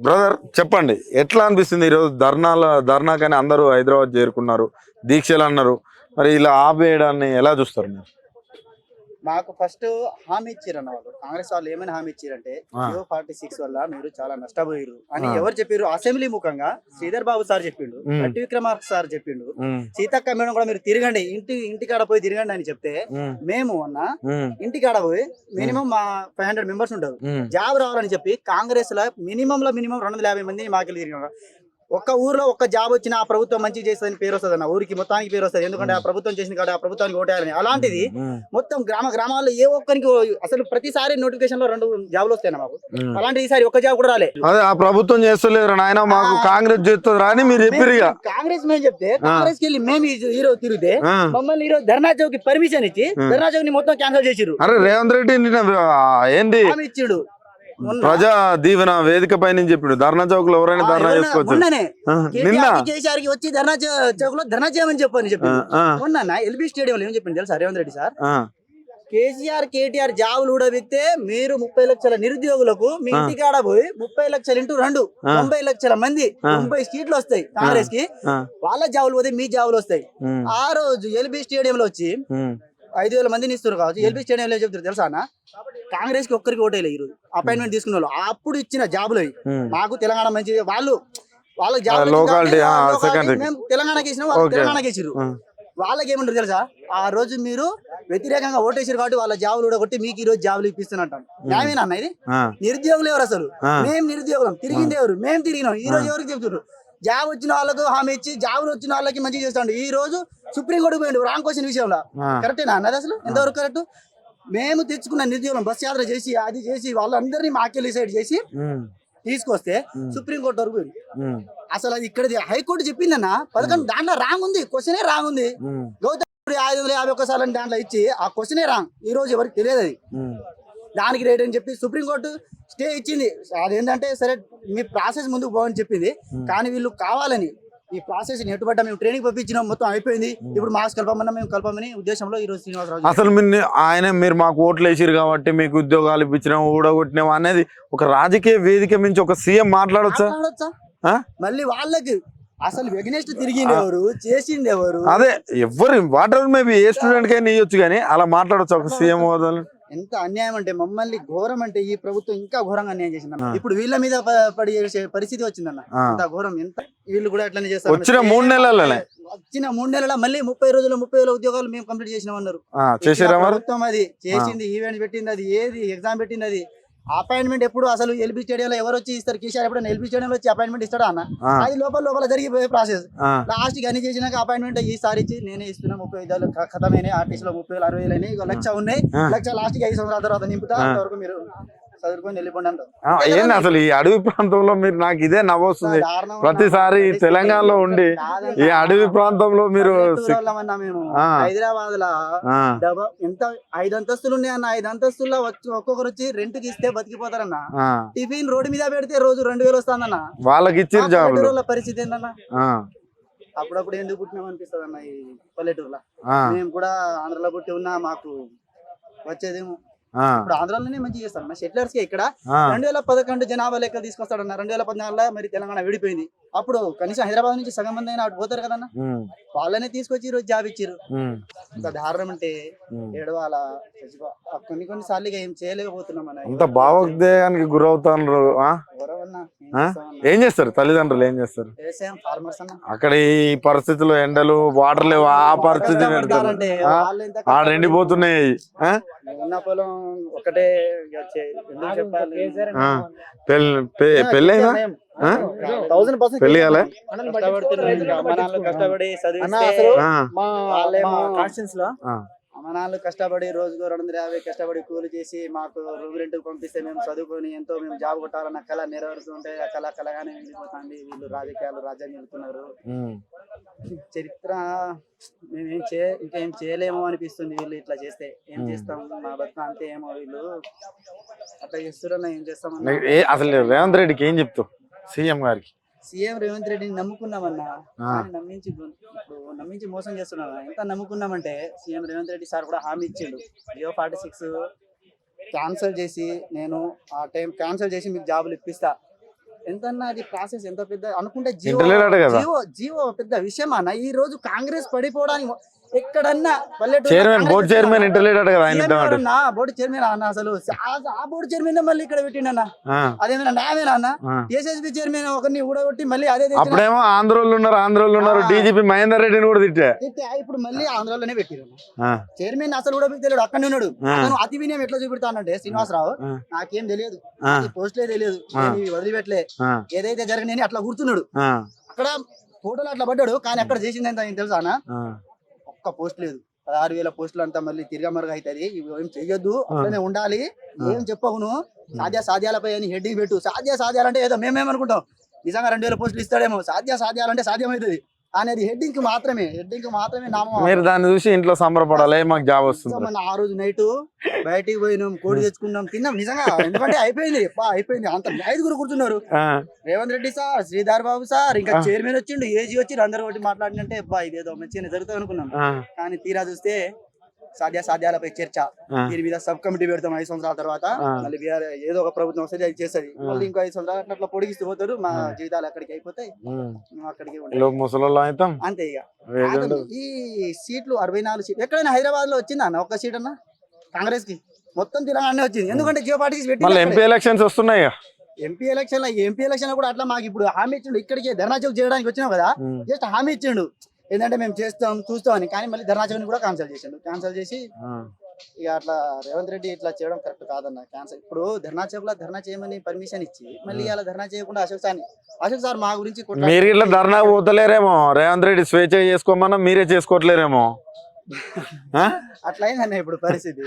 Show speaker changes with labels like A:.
A: Brother చెప్పండి, ఎట్లా అనిపిస్తుంది ఈరోజు ధర్నా కానీ అందరూ హైదరాబాద్ చేరుకున్నారు, దీక్షలు అన్నారు, మరి ఇలా ఆపేయడాన్ని ఎలా చూస్తారు మీరు?
B: మాకు ఫస్ట్ హామీ ఇచ్చిరన్న వాళ్ళు కాంగ్రెస్ వాళ్ళు ఏమైనా హామీ ఇచ్చిరంటే జియో 46 వల్ల మీరు చాలా నష్టపోయారు అని ఎవరు చెప్పారు? అసెంబ్లీ ముఖంగా శ్రీధర్ బాబు సార్ చెప్పిండు, గట్టి విక్రమార్క సార్ చెప్పిండు, సీతక్క మేడం కూడా మీరు తిరగండి ఇంటికాడ పోయి తిరగండి అని చెప్తే మేము అన్న ఇంటికాడ పోయి మినిమం మా 500 మెంబర్స్ ఉంటారు, జాబ్ రావాలని చెప్పి కాంగ్రెస్ లో మినిమం 250 మందిని మాకెళ్ళి తిరిగినారు. ఒక్క ఊర్లో ఒక్క జాబ్ వచ్చిన ఆ ప్రభుత్వం మంచి చేస్తుందని పేరు వస్తుంది అన్న, ఊరికి మొత్తానికి పేరు వస్తుంది. ఎందుకంటే ఆ ప్రభుత్వం చేసిన కాదు ఆ ప్రభుత్వానికి ఓటేయాలని. అలాంటిది మొత్తం గ్రామాల్లో ఏ ఒక్కరికి అసలు ప్రతిసారి నోటిఫికేషన్ లో 2 జాబులు వస్తాయన్న మాకు. అలాంటి ఈసారి ఒక్క జాబ్ కూడా రాలే.
A: అదే ఆ ప్రభుత్వం చేస్తలేరు నాయన, మాకు కాంగ్రెస్ చేస్తుంది అని మీరు చెప్పారు.
B: కాంగ్రెస్ మేము చెప్తే కాంగ్రెస్ కి వెళ్ళి మేము ఈరోజు తిరిగితే మమ్మల్ని ఈరోజు ధర్నా చౌక్ కి పర్మిషన్ ఇచ్చి ధర్నా చౌక్ ని మొత్తం క్యాన్సిల్ చేసిరు.
A: అరే రేవంత్ రెడ్డి ఏంటి
B: ఇచ్చిండు,
A: ప్రజా దీవెన వేదిక పైన చెప్పిండు ధర్నా చౌక్ లో ఎవరైనా ధర్నా చేసుకోవచ్చు.
B: కేసీఆర్ కి వచ్చి ధర్నా చౌక్ లో ధర్నా చేయమని చెప్పి మొన్న ఎల్బీ స్టేడియం లో ఏం చెప్పింది తెలుసా రేవంత్ రెడ్డి సార్? కేసీఆర్ కేటీఆర్ జాబులు ఊడబెక్తే మీరు 30 లక్షల నిరుద్యోగులకు మీ ఇంటికాడ పోయి 30 లక్షలు ఇంటూ 2 90 లక్షల మంది 90 సీట్లు వస్తాయి కాంగ్రెస్ కి, వాళ్ళ జాబులు పోతే మీ జాబులు వస్తాయి. ఆ రోజు ఎల్బీ స్టేడియం లో వచ్చి 5,000 మందిని ఇస్తారు కావచ్చు. ఎల్బీ స్టేడియం లో చెప్తారు తెలుసా అన్న, కాంగ్రెస్ కి ఒక్కరికి ఓటేలే ఈరోజు అపాయింట్మెంట్ తీసుకున్న వాళ్ళు. అప్పుడు ఇచ్చిన జాబులు మాకు తెలంగాణ మంచి వాళ్ళ జాబులు తెలంగాణకి ఇచ్చిన వాళ్ళు తెలంగాణకి ఇచ్చారు. వాళ్ళకి ఏమంటారు తెలుసా, ఆ రోజు మీరు వ్యతిరేకంగా ఓటేసారు కాబట్టి వాళ్ళ జాబులు ఊడగొట్టి మీకు ఈ రోజు జాబులు ఇప్పిస్తున్నట్టు న్యాయమేనా అన్న? ఇది నిరుద్యోగులు ఎవరు అసలు? మేము నిరుద్యోగులం, తిరిగింది ఎవరు? మేము తిరిగినాం. ఈ రోజు ఎవరికి చెప్తున్నారు? జాబ్ వచ్చిన వాళ్ళకు హామీ ఇచ్చి జాబులు వచ్చిన వాళ్ళకి మంచిగా చేస్తాడు. ఈ రోజు సుప్రీంకోర్టుకు పోయిండు రాంగ్ క్వశ్చన్ విషయంలో. కరెక్టేనా అన్నది? అసలు ఎంతవరకు కరెక్ట్? మేము తెచ్చుకున్న నిరుద్యోగులం బస్ యాత్ర చేసి అది చేసి వాళ్ళందరినీ మాకెళ్ళి సైడ్ చేసి తీసుకొస్తే సుప్రీంకోర్టు వరకు పోయింది. అసలు అది ఇక్కడ హైకోర్టు చెప్పిందన్న 11 దాంట్లో రాంగ్ ఉంది, క్వశ్చనే రాంగ్ ఉంది. గౌతమ్ 551 సార్లు దాంట్లో ఇచ్చి ఆ క్వశ్చనే రాంగ్. ఈ రోజు ఎవరికి తెలియదు అది, దానికి రేట్ అని చెప్పి సుప్రీంకోర్టు స్టే ఇచ్చింది. అదేంటంటే సరే మీ ప్రాసెస్ ముందుకు పోవని చెప్పింది, కానీ వీళ్ళు కావాలని ఈ ప్రాసెస్ ఎటుబడ్డా మేము ట్రైనింగ్ పంపించినాం, మొత్తం అయిపోయింది. ఇప్పుడు మార్క్స్ కలపమన్నా మేము కలపమని ఉద్దేశంలో ఈ రోజు శ్రీనివాసరావు
A: అసలు మీరు మాకు ఓట్లు వేసారు కాబట్టి మీకు ఉద్యోగాలు ఇప్పించినాం ఊడగొట్టినాం అనేది ఒక రాజకీయ వేదిక నుంచి ఒక సీఎం మాట్లాడొచ్చా?
B: మళ్ళీ వాళ్ళకి అసలు ఎగ్నెస్ట్ తిరిగింది ఎవరు, చేసింది ఎవరు?
A: అదే ఎవరు what ever maybe A student కైనా ఇవ్వచ్చు, కానీ అలా మాట్లాడొచ్చు ఒక సీఎం హోదాలో?
B: ఎంత అన్యాయం అంటే మమ్మల్ని ఘోరం అంటే ఈ ప్రభుత్వం ఇంకా ఘోరంగా అన్యాయం చేసిందన్న. ఇప్పుడు వీళ్ళ మీద పడి పరిస్థితి వచ్చిందన్న. ఎంత ఘోరం, ఎంత వీళ్ళు కూడా ఎట్లనే చేస్తారు.
A: వచ్చిన 3
B: నెలల మళ్ళీ 30 రోజుల్లో 30,000 ఉద్యోగాలు మేము కంప్లీట్ చేసినాం అన్నారు. ప్రభుత్వం అది చేసింది, ఈవెంట్ పెట్టింది, అది ఏది ఎగ్జామ్ పెట్టింది, అది అపాయింట్మెంట్ ఎప్పుడు అసలు ఎల్బీ స్టేడియం లో ఎవరు వచ్చి ఇస్తారు? కేసీఆర్ ఎప్పుడు ఎల్బీ స్టేడియం లో వచ్చి అపాయింట్మెంట్ ఇస్తాడా అన్న? అది లోపల జరిగిపోయే ప్రాసెస్. లాస్ట్ కి అన్ని చేసినాక అపాయింట్మెంట్ ఈసారి ఇచ్చి నేనే ఇస్తున్నా 35,000 ఖతమైనాయి, ఆర్టీసీ లో 30,000 60,000 అయినాయి, 1,00,000 ఉన్నాయి, 1,00,000 లాస్ట్ కి 5 సంవత్సరాల తర్వాత నింపుతా, అంతవరకు మీరు చదువుకొని వెళ్ళిపోండి అంటారు.
A: ఏంది అసలు ఈ అడవి ప్రాంతంలో మీరు? నాకు ఇదే నవ్వొస్తుంది ప్రతిసారి తెలంగాణలో ఉండి ఈ అడవి ప్రాంతంలో మీరు.
B: మేము హైదరాబాద్ లో ఎంత 5 అంతస్తులు ఉన్నాయన్న, 5 అంతస్తుల్లో ఒక్కొక్కరు వచ్చి రెంట్ కి ఇస్తే బతికిపోతారన్న. టిఫిన్ రోడ్డు మీద పెడితే రోజు 2,000 వస్తుందన్న.
A: వాళ్ళకి ఇచ్చిన జాబ్
B: పరిస్థితి ఏంటన్నా? అప్పుడప్పుడు ఎందుకు పుట్టినాం అనిపిస్తుంది అన్న ఈ పల్లెటూరులో. మేము కూడా ఆంధ్రలో పుట్టి ఉన్నా మాకు వచ్చేదేమో ఇప్పుడు ఆంధ్రాలోనే మంచిగా చేస్తాడు. షెట్లర్స్ కి ఇక్కడ 2011 జనాభా లెక్కలు తీసుకొస్తాడన్న. 2014లో మరి తెలంగాణ విడిపోయింది. అప్పుడు కనీసం హైదరాబాద్ నుంచి సగం మంది అయినా అటు పోతారు కదన్న. వాళ్ళనే తీసుకొచ్చి ఈ రోజు జాబ్ ఇచ్చారు. ఇంకా దారుణం అంటే ఏడవాల కొన్ని సార్లు ఏం చేయలేకపోతున్నాం అన్న.
A: ఇంత భావోద్వేగానికి గురవుతారు. ఏం చేస్తారు తల్లిదండ్రులు? ఏం చేస్తారు?
B: ఫార్మర్స్ అన్న.
A: అక్కడ ఈ పరిస్థితుల్లో ఎండలు వాటర్ లేవు, ఆ పరిస్థితి ఎండిపోతున్నాయి.
B: ఉన్న పొలం ఒకటే
A: పెళ్ళైనా పెళ్లి
B: కష్టపడి అమ్మనాళ్ళు కష్టపడి రోజుకు 250 కష్టపడి కూలి చేసి మాకు రూమ్ రెంట్కి పంపిస్తే మేము చదువుకొని ఎంతో మేము జాబ్ కొట్టాలన్న కళ నెరవేరుతుంటే ఆ కళగానే వెళ్ళిపోతుంది. వీళ్ళు రాజ్యాన్ని వెళ్తున్నారు. చరిత్ర మేము ఇంకేం చేయలేమో అనిపిస్తుంది. వీళ్ళు ఇట్లా చేస్తే ఏం చేస్తాం, మా బతుక అంతే ఏమో. వీళ్ళు అట్లా చేస్తున్నా ఏం చేస్తాం?
A: అసలు రేవంత్ రెడ్డికి ఏం చెప్తావు? సీఎం గారికి
B: సీఎం రేవంత్ రెడ్డిని నమ్ముకున్నామన్నా, నమ్మించి మోసం చేస్తున్నాం. ఎంత నమ్ముకున్నామంటే సీఎం రేవంత్ రెడ్డి సార్ కూడా హామీ ఇచ్చిండు, జియో 46 క్యాన్సిల్ చేసి నేను ఆ టైం క్యాన్సిల్ చేసి మీకు జాబులు ఇప్పిస్తా, ఎంతన్నా అది ప్రాసెస్ ఎంత పెద్ద అనుకుంటే జీవో
A: ఇంటలేడట కదా.
B: జీవో జీవో పెద్ద విషయం అన్న. ఈ రోజు కాంగ్రెస్ పడిపోవడానికి ఎక్కడన్నా పల్లెటూరు
A: చైర్మన్ బోర్డు చైర్మన్ ఇంటలేడట కదా ఆయన ఇద్దామంటే.
B: బోర్డు చైర్మన్ అన్న అసలు ఆ బోర్డు చైర్మన్ మళ్ళీ ఇక్కడ పెట్టిండన్న. అదేమైనా న్యాయమేనా అన్న? ఎస్ఎస్బి చైర్మన్ ఒకరిని ఊడగొట్టి మళ్ళీ అదే తెచ్చిన.
A: అప్పుడేమో ఆంధ్రోళ్ళు ఉన్నారు డీజీపీ మహేందర్ రెడ్డిని కూడా తిట్టే.
B: ఇప్పుడు మళ్ళీ ఆంధ్రాలోనే పెట్టిరు చైర్మన్. అసలు కూడా తెలియదు, అక్కడనే ఉన్నాడు. అతను అతి వినయం ఎట్లా చూపెడతానంటే శ్రీనివాసరావు నాకేం తెలియదు, పోస్టులే తెలియదు, వదిలిపెట్టలే, ఏదైతే జరిగినాయని అట్లా కూర్చున్నాడు. అక్కడ ఫోటోలు అట్లా పడ్డాడు, కానీ అక్కడ చేసింది ఎంత తెలుసా అన్న? ఒక్క పోస్ట్ లేదు. 16,000 పోస్టులు అంతా మళ్ళీ తిరగమరుగు అవుతుంది. ఇవి ఏం చెయ్యొద్దు, అట్లనే ఉండాలి, ఏం చెప్పవు నువ్వు, సాధ్యాలపై అని హెడ్డింగ్ పెట్టు. సాధ్యాలంటే ఏదో మేమేమనుకుంటాం, నిజంగా 2,000 పోస్టులు ఇస్తాడేమో. సాధ్యాలంటే సాధ్యమవుతుంది అనేది హెడ్డింగ్ మాత్రమే నామం.
A: మీరు దాన్ని చూసి ఇంట్లో సంబరపడాలి, మాకు జాబ్ వస్తుంది.
B: ఆ రోజు నైట్ బయటికి పోయినాం, కోడి తెచ్చుకున్నాం, తిన్నాం. నిజంగా ఎందుకంటే అయిపోయింది అంత 5గురు కూర్చున్నారు. రేవంత్ రెడ్డి సార్, శ్రీధర్ బాబు సార్, ఇంకా చైర్మన్ వచ్చిండు, ఏజీ వచ్చి అందరూ ఒకటి మాట్లాడినంటే ఇదేదో మంచిగా జరుగుతుంది అనుకున్నాం. కానీ తీరా చూస్తే సాధ్యాలపై చర్చ, దీని మీద సబ్ కమిటీ పెడతాం 5 సంవత్సరాల తర్వాత. మళ్ళీ ఏదో ఒక ప్రభుత్వం వస్తుంది, అది చేస్తుంది. మళ్ళీ ఇంకో 5 సంవత్సరాలు అట్లా పొడిగిస్తూ పోతారు. మా జీవితాలు అక్కడికి అయిపోతాయి, అక్కడికి
A: ముసలోళ్ళు అవుతాం
B: అంతే. ఇక ఈ సీట్లు 64 సీట్లు ఎక్కడైనా హైదరాబాద్ లో వచ్చిందా అన్న ఒక్క సీట్ అన్న? కాంగ్రెస్ కి మొత్తం తెలంగాణ వచ్చింది. ఎందుకంటే జియో పార్టీస్ పెట్టి
A: ఎంపీ ఎలక్షన్స్ వస్తున్నాయి.
B: ఎంపీ ఎలక్షన్ కూడా అట్లా మాకు ఇప్పుడు హామీ ఇచ్చిండు. ఇక్కడికి ధర్నా చౌక్ చేయడానికి వచ్చినాం కదా, జస్ట్ హామీ ఇచ్చిండు ఏంటంటే మేము చేస్తాం చూస్తాం అని. కానీ మళ్ళీ ధర్నా చౌక్ కూడా క్యాన్సిల్ చేసి ఇక అట్లా రేవంత్ రెడ్డి ఇట్లా చేయడం కరెక్ట్ కాదన్న. క్యాన్సిల్. ఇప్పుడు ధర్నా చౌక్ లో ధర్నా చేయమని పర్మిషన్ ఇచ్చి మళ్ళీ అలా ధర్నా చేయకుండా అశోక్ సార్ మా గురించి
A: మీరు ఇట్లా ధర్నా పోతలేరేమో, రేవంత్ రెడ్డి స్వేచ్ఛ చేసుకోమన్నా మీరే చేసుకోవట్లేరేమో.
B: అట్లా అయిందన్న ఇప్పుడు పరిస్థితి.